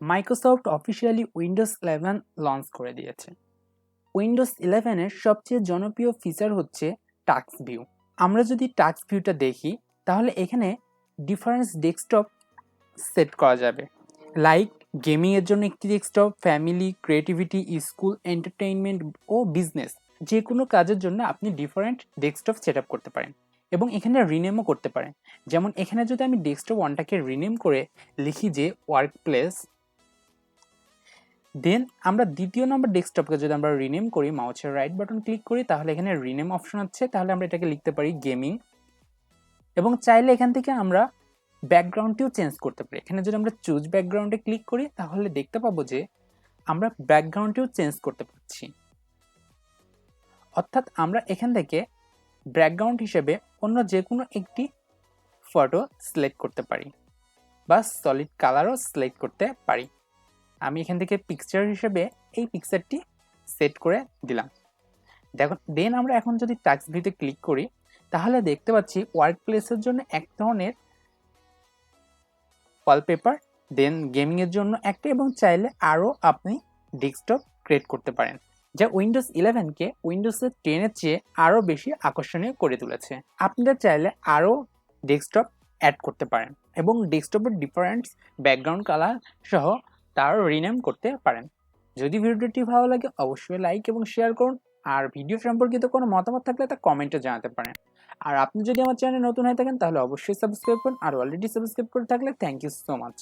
Microsoft officially Windows 11 launch করে দিয়েছে। Windows 11 এর সবচেয়ে জনপ্রিয় ফিচার হচ্ছে টাস্ক ভিউ। আমরা যদি টাস্ক ভিউটা দেখি তাহলে এখানে ডিফারেন্স ডেস্কটপ সেট করা যাবে, লাইক গেমিংয়ের জন্য একটি desktop, family, creativity, school, entertainment ও বিজনেস, যে কোনো কাজের জন্য আপনি ডিফারেন্ট ডেস্কটপ সেট আপ করতে পারেন এবং এখানে রিনেমও করতে পারেন। যেমন এখানে যদি আমি ডেস্কটপ 1টাকে রিনেম করে লিখি যে ওয়ার্ক প্লেস, দেন আমরা দ্বিতীয় নম্বর ডেস্কটপকে যদি আমরা রিনেম করি, মাউসের রাইট বাটন ক্লিক করি, তাহলে এখানে রিনেম অপশন আছে, তাহলে আমরা এটাকে লিখতে পারি গেমিং। এবং চাইলে এখান থেকে আমরা ব্যাকগ্রাউন্ডটিও চেঞ্জ করতে পারি। এখানে যদি আমরা চুজ ব্যাকগ্রাউন্ডে ক্লিক করি তাহলে দেখতে পাবো যে আমরা ব্যাকগ্রাউন্ডটিও চেঞ্জ করতে পারছি। অর্থাৎ আমরা এখান থেকে ব্যাকগ্রাউন্ড হিসেবে অন্য যে কোনো একটি ফটো সিলেক্ট করতে পারি বা সলিড কালারও সিলেক্ট করতে পারি। আমি এখান থেকে পিকচার হিসেবে এই পিকচারটি সেট করে দিলাম। দেখো, দেন আমরা এখন যদি টাস্ক ভিউতে ক্লিক করি তাহলে দেখতে পাচ্ছি ওয়ার্ক প্লেসের জন্য এক ধরনের ওয়ালপেপার, দেন গেমিংয়ের জন্য একটা, এবং চাইলে আরও আপনি ডেস্কটপ ক্রিয়েট করতে পারেন, যা উইন্ডোজ 11কে উইন্ডোজ 10-এর চেয়ে আরও বেশি আকর্ষণীয় করে তুলেছে। আপনারা চাইলে আরও ডেস্কটপ অ্যাড করতে পারেন এবং ডেস্কটপের ডিফারেন্ট ব্যাকগ্রাউন্ড কালার সহ তারও রিনেম করতে পারেন। যদি ভিডিওটি ভালো লাগে অবশ্যই লাইক এবং শেয়ার করুন, আর ভিডিও সম্পর্কিত কোনো মতামত থাকলে তা কমেন্টে জানাতে পারেন। আর আপনি যদি আমার চ্যানেলে নতুন হয়ে থাকেন তাহলে অবশ্যই সাবস্ক্রাইব করুন, আর অলরেডি সাবস্ক্রাইব করে থাকলে থ্যাংক ইউ সো মাচ।